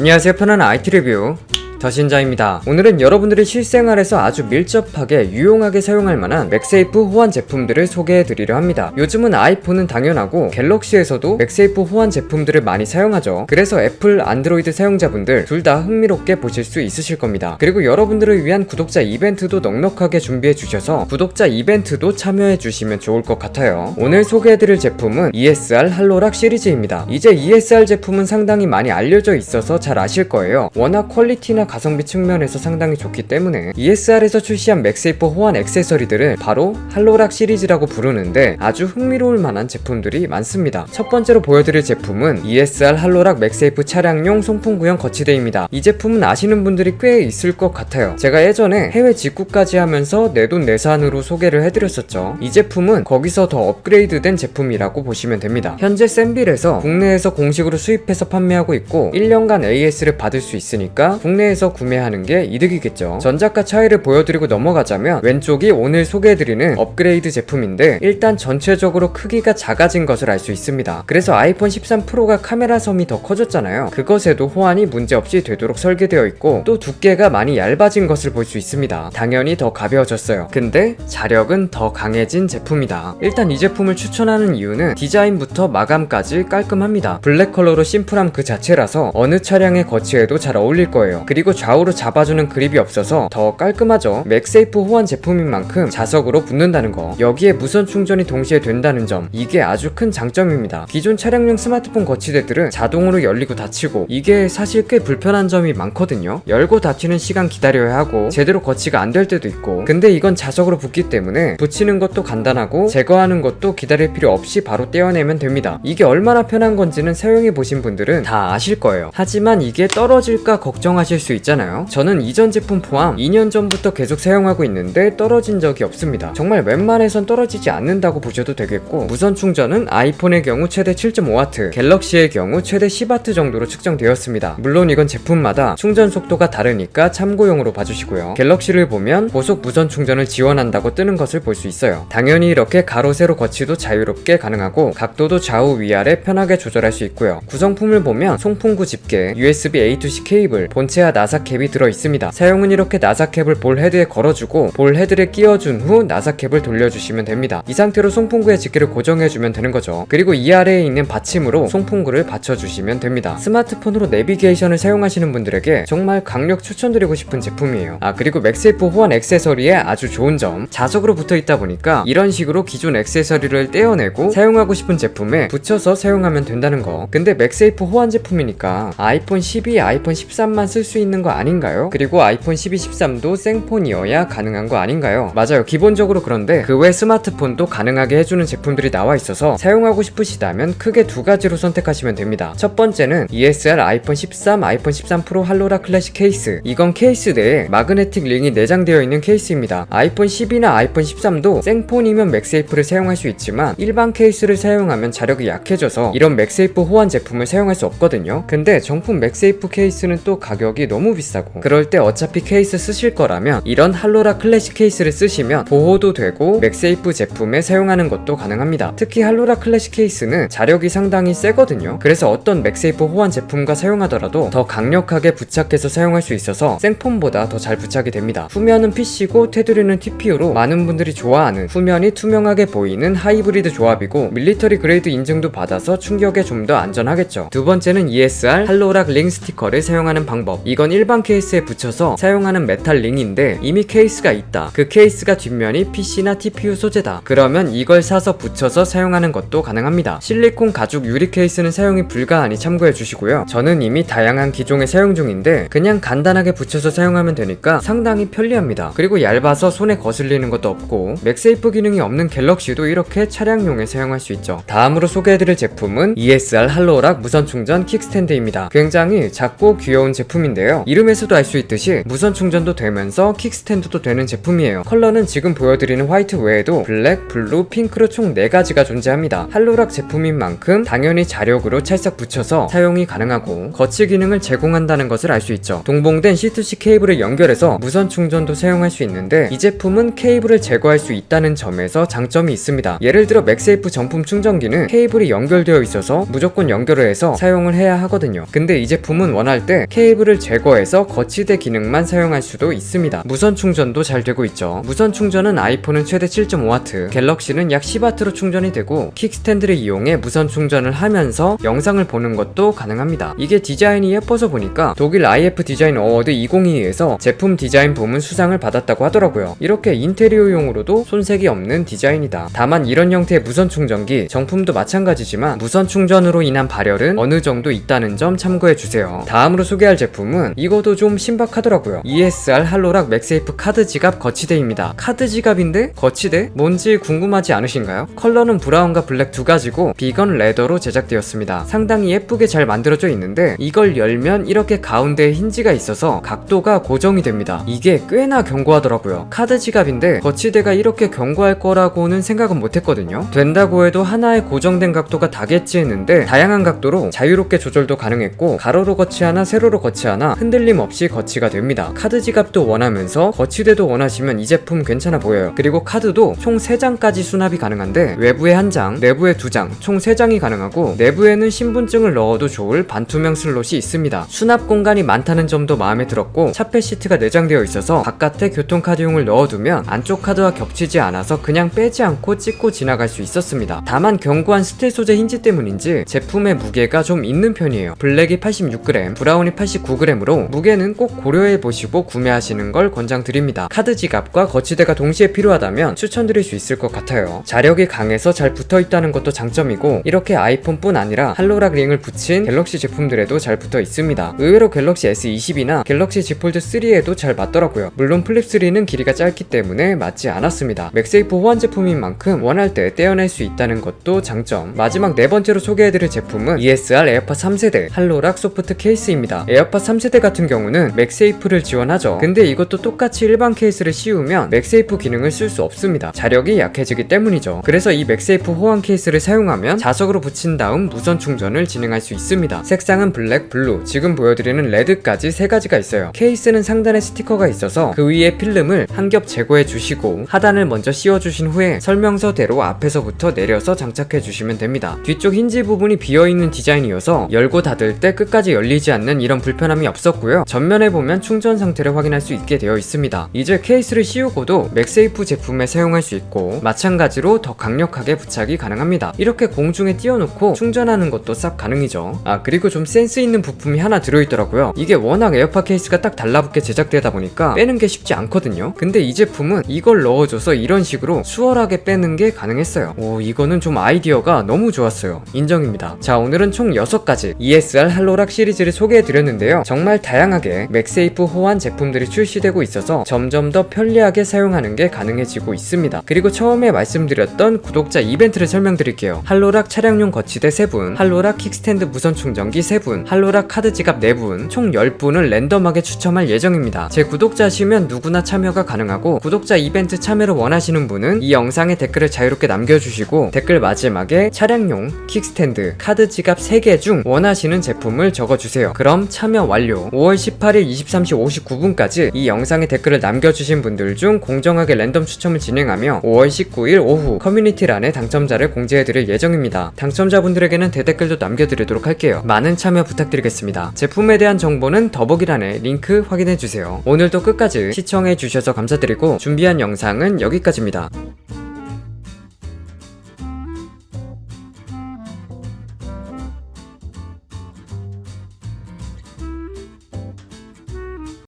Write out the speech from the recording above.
안녕하세요. 편안한 IT 리뷰 더신자입니다. 오늘은 여러분들이 실생활에서 아주 밀접하게 유용하게 사용할 만한 맥세이프 호환 제품들을 소개해드리려 합니다. 요즘은 아이폰은 당연하고 갤럭시에서도 맥세이프 호환 제품들을 많이 사용하죠. 그래서 애플, 안드로이드 사용자분들 둘 다 흥미롭게 보실 수 있으실 겁니다. 그리고 여러분들을 위한 구독자 이벤트도 넉넉하게 준비해 주셔서 구독자 이벤트도 참여해 주시면 좋을 것 같아요. 오늘 소개해드릴 제품은 ESR 할로락 시리즈입니다. 이제 ESR 제품은 상당히 많이 알려져 있어서 잘 아실 거예요. 워낙 퀄리티나 가성비 측면에서 상당히 좋기 때문에 ESR에서 출시한 맥세이프 호환 액세서리들을 바로 할로락 시리즈라고 부르는데 아주 흥미로울 만한 제품들이 많습니다. 첫 번째로 보여드릴 제품은 ESR 할로락 맥세이프 차량용 송풍구형 거치대입니다. 이 제품은 아시는 분들이 꽤 있을 것 같아요. 제가 예전에 해외 직구까지 하면서 내돈내산으로 소개를 해드렸었죠. 이 제품은 거기서 더 업그레이드된 제품이라고 보시면 됩니다. 현재 샘빌에서 국내에서 공식으로 수입해서 판매하고 있고 1년간 AS를 받을 수 있으니까 국내에서 구매하는 게 이득이겠죠. 전작과 차이를 보여드리고 넘어가자면 왼쪽이 오늘 소개해드리는 업그레이드 제품인데 일단 전체적으로 크기가 작아진 것을 알 수 있습니다. 그래서 아이폰 13 프로가 카메라 섬이 더 커졌잖아요. 그것에도 호환이 문제없이 되도록 설계되어 있고 또 두께가 많이 얇아진 것을 볼 수 있습니다. 당연히 더 가벼워졌어요. 근데 자력은 더 강해진 제품이다. 일단 이 제품을 추천하는 이유는 디자인부터 마감까지 깔끔합니다. 블랙 컬러로 심플함 그 자체라서 어느 차량의 거치에도 잘 어울릴 거예요. 그리고 좌우로 잡아주는 그립이 없어서 더 깔끔하죠. 맥세이프 호환 제품인 만큼 자석으로 붙는다는 거, 여기에 무선 충전이 동시에 된다는 점, 이게 아주 큰 장점입니다. 기존 차량용 스마트폰 거치대들은 자동으로 열리고 닫히고 이게 사실 꽤 불편한 점이 많거든요. 열고 닫히는 시간 기다려야 하고 제대로 거치가 안 될 때도 있고, 근데 이건 자석으로 붙기 때문에 붙이는 것도 간단하고 제거하는 것도 기다릴 필요 없이 바로 떼어내면 됩니다. 이게 얼마나 편한 건지는 사용해보신 분들은 다 아실 거예요. 하지만 이게 떨어질까 걱정하실 수 있잖아요. 저는 이전 제품 포함 2년 전부터 계속 사용하고 있는데 떨어진 적이 없습니다. 정말 웬만해선 떨어지지 않는다고 보셔도 되겠고, 무선 충전은 아이폰의 경우 최대 7.5W, 갤럭시의 경우 최대 10W 정도로 측정되었습니다. 물론 이건 제품마다 충전 속도가 다르니까 참고용으로 봐주시고요. 갤럭시를 보면 고속 무선 충전을 지원한다고 뜨는 것을 볼 수 있어요. 당연히 이렇게 가로 세로 거치도 자유롭게 가능하고 각도도 좌우 위아래 편하게 조절할 수 있고요. 구성품을 보면 송풍구 집게, USB A to C 케이블, 본체와 나사 캡이 들어있습니다. 사용은 이렇게 나사 캡을 볼 헤드에 걸어주고 볼 헤드를 끼워준 후 나사 캡을 돌려주시면 됩니다. 이 상태로 송풍구의 집게를 고정해주면 되는 거죠. 그리고 이 아래에 있는 받침으로 송풍구를 받쳐주시면 됩니다. 스마트폰으로 내비게이션을 사용하시는 분들에게 정말 강력 추천드리고 싶은 제품이에요. 그리고 맥세이프 호환 액세서리의 아주 좋은 점, 자석으로 붙어있다 보니까 이런 식으로 기존 액세서리를 떼어내고 사용하고 싶은 제품에 붙여서 사용하면 된다는 거. 근데 맥세이프 호환 제품이니까 아이폰 12, 아이폰 13만 쓸 수 있는 거 아닌가요? 그리고 아이폰 12, 13도 생폰이어야 가능한 거 아닌가요? 맞아요. 기본적으로 그런데 그 외 스마트폰도 가능하게 해주는 제품들이 나와 있어서 사용하고 싶으시다면 크게 두 가지로 선택하시면 됩니다. 첫 번째는 ESR 아이폰 13, 아이폰 13 프로 할로락 클래식 케이스. 이건 케이스 내에 마그네틱 링이 내장되어 있는 케이스입니다. 아이폰 10이나 아이폰 13도 생폰이면 맥세이프를 사용할 수 있지만 일반 케이스를 사용하면 자력이 약해져서 이런 맥세이프 호환 제품을 사용할 수 없거든요. 근데 정품 맥세이프 케이스는 또 가격이 너무 비싸고, 그럴 때 어차피 케이스 쓰실 거라면 이런 할로락 클래식 케이스를 쓰시면 보호도 되고 맥세이프 제품에 사용하는 것도 가능합니다. 특히 할로락 클래식 케이스는 자력이 상당히 세거든요. 그래서 어떤 맥세이프 호환 제품과 사용하더라도 더 강력하게 부착해서 사용할 수 있어서 생폰보다 더 잘 부착이 됩니다. 후면은 PC고 테두리는 TPU로 많은 분들이 좋아하는 후면이 투명하게 보이는 하이브리드 조합이고 밀리터리 그레이드 인증도 받아서 충격에 좀 더 안전하겠죠. 두 번째는 ESR 할로락 링 스티커를 사용하는 방법. 이건 일반 케이스에 붙여서 사용하는 메탈 링인데 이미 케이스가 있다, 그 케이스가 뒷면이 PC나 TPU 소재다, 그러면 이걸 사서 붙여서 사용하는 것도 가능합니다. 실리콘 가죽 유리 케이스는 사용이 불가하니 참고해 주시고요. 저는 이미 다양한 기종에 사용 중인데 그냥 간단하게 붙여서 사용하면 되니까 상당히 편리합니다. 그리고 얇아서 손에 거슬리는 것도 없고 맥세이프 기능이 없는 갤럭시도 이렇게 차량용에 사용할 수 있죠. 다음으로 소개해드릴 제품은 ESR 할로락 무선 충전 킥스탠드입니다. 굉장히 작고 귀여운 제품인데요. 있는데요. 이름에서도 알 수 있듯이 무선 충전도 되면서 킥스탠드도 되는 제품이에요. 컬러는 지금 보여드리는 화이트 외에도 블랙, 블루, 핑크로 총 4가지가 존재합니다. 할로락 제품인 만큼 당연히 자력으로 찰싹 붙여서 사용이 가능하고 거치 기능을 제공한다는 것을 알 수 있죠. 동봉된 C2C 케이블을 연결해서 무선 충전도 사용할 수 있는데 이 제품은 케이블을 제거할 수 있다는 점에서 장점이 있습니다. 예를 들어 맥세이프 정품 충전기는 케이블이 연결되어 있어서 무조건 연결을 해서 사용을 해야 하거든요. 근데 이 제품은 원할 때 케이블을 제거해서 거치대 기능만 사용할 수도 있습니다. 무선 충전도 잘 되고 있죠. 무선 충전은 아이폰은 최대 7.5W, 갤럭시는 약 10W로 충전이 되고 킥스탠드를 이용해 무선 충전을 하면서 영상을 보는 것도 가능합니다. 이게 디자인이 예뻐서 보니까 독일 IF 디자인 어워드 2022에서 제품 디자인 부문 수상을 받았다고 하더라고요. 이렇게 인테리어용으로도 손색이 없는 디자인이다. 다만 이런 형태의 무선 충전기 정품도 마찬가지지만 무선 충전으로 인한 발열은 어느 정도 있다는 점 참고해주세요. 다음으로 소개할 제품은 이것도 좀 신박하더라고요. ESR 할로락 맥세이프 카드 지갑 거치대입니다. 카드 지갑인데 거치대? 뭔지 궁금하지 않으신가요? 컬러는 브라운과 블랙 2가지고 비건 레더로 제작되었습니다. 상당히 예쁘게 잘 만들어져 있는데 이걸 열면 이렇게 가운데에 힌지가 있어서 각도가 고정이 됩니다. 이게 꽤나 견고하더라고요. 카드 지갑인데 거치대가 이렇게 견고할 거라고는 생각은 못했거든요. 된다고 해도 하나의 고정된 각도가 다겠지 했는데 다양한 각도로 자유롭게 조절도 가능했고 가로로 거치하나 세로로 거치하나 흔들림 없이 거치가 됩니다. 카드 지갑도 원하면서 거치대도 원하시면 이 제품 괜찮아 보여요. 그리고 카드도 총 3장까지 수납이 가능한데 외부에 1장, 내부에 2장, 총 3장이 가능하고 내부에는 신분증을 넣어도 좋을 반투명 슬롯이 있습니다. 수납 공간이 많다는 점도 마음에 들었고 차폐 시트가 내장되어 있어서 바깥에 교통카드용을 넣어두면 안쪽 카드와 겹치지 않아서 그냥 빼지 않고 찍고 지나갈 수 있었습니다. 다만 견고한 스틸 소재 힌지 때문인지 제품의 무게가 좀 있는 편이에요. 블랙이 86g, 브라운이 89g으로 무게는 꼭 고려해보시고 구매하시는 걸 권장드립니다. 카드 지갑과 거치대가 동시에 필요하다면 추천드릴 수 있을 것 같아요. 자력이 강해서 잘 붙어있다는 것도 장점이고 이렇게 아이폰뿐 아니라 할로락 링을 붙인 갤럭시 제품들에도 잘 붙어 있습니다. 의외로 갤럭시 S20이나 갤럭시 Z 폴드 3에도 잘 맞더라고요. 물론 플립 3는 길이가 짧기 때문에 맞지 않았습니다. 맥세이프 호환 제품인 만큼 원할 때 떼어낼 수 있다는 것도 장점. 마지막 4번째로 소개해드릴 제품은 ESR 에어팟 3세대 할로락 소프트 케이스입니다. 에어팟 3세대 같은 경우는 맥세이프를 지원하죠. 근데 이것도 똑같이 일반 케이스를 씌우면 맥세이프 기능을 쓸 수 없습니다. 자력이 약해지기 때문이죠. 그래서 이 맥세이프 호환 케이스를 사용하면 자석으로 붙인 다음 무선 충전을 진행할 수 있습니다. 색상은 블랙, 블루, 지금 보여드리는 레드까지 3가지가 있어요. 케이스는 상단에 스티커가 있어서 그 위에 필름을 한 겹 제거해 주시고 하단을 먼저 씌워 주신 후에 설명서대로 앞에서부터 내려서 장착해 주시면 됩니다. 뒤쪽 힌지 부분이 비어있는 디자인이어서 열고 닫을 때 끝까지 열리지 않는 이런 불편함이 없었고요. 전면에 보면 충전 상태를 확인할 수 있게 되어 있습니다. 이제 케이스를 씌우고도 맥세이프 제품에 사용할 수 있고 마찬가지로 더 강력하게 부착이 가능합니다. 이렇게 공중에 띄워놓고 충전하는 것도 싹 가능이죠. 그리고 좀 센스 있는 부품이 하나 들어있더라고요. 이게 워낙 에어팟 케이스가 딱 달라붙게 제작되다 보니까 빼는 게 쉽지 않거든요. 근데 이 제품은 이걸 넣어줘서 이런 식으로 수월하게 빼는 게 가능했어요. 이거는 좀 아이디어가 너무 좋았어요. 인정입니다. 자, 오늘은 총 6가지 ESR 할로락 시리즈를 소개해드렸는데요. 정말 다양하게 맥세이프 호환 제품들이 출시되고 있어서 점점 더 편리하게 사용하는 게 가능해지고 있습니다. 그리고 처음에 말씀드렸던 구독자 이벤트를 설명드릴게요. 할로락 차량용 거치대 3분, 할로락 킥스탠드 무선 충전기 3분, 할로락 카드 지갑 4분, 총 10분을 랜덤하게 추첨할 예정입니다. 제 구독자시면 누구나 참여가 가능하고 구독자 이벤트 참여를 원하시는 분은 이 영상에 댓글을 자유롭게 남겨주시고 댓글 마지막에 차량용, 킥스탠드, 카드 지갑 3개 중 원하시는 제품을 적어주세요. 그럼 참여 완료. 5월 18일 23시 59분까지 이 영상에 댓글을 남겨주신 분들 중 공정하게 랜덤 추첨을 진행하며 5월 19일 오후 커뮤니티란에 당첨자를 공지해드릴 예정입니다. 당첨자분들에게는 대댓글도 남겨드리도록 할게요. 많은 참여 부탁드리겠습니다. 제품에 대한 정보는 더보기란에 링크 확인해주세요. 오늘도 끝까지 시청해주셔서 감사드리고 준비한 영상은 여기까지입니다.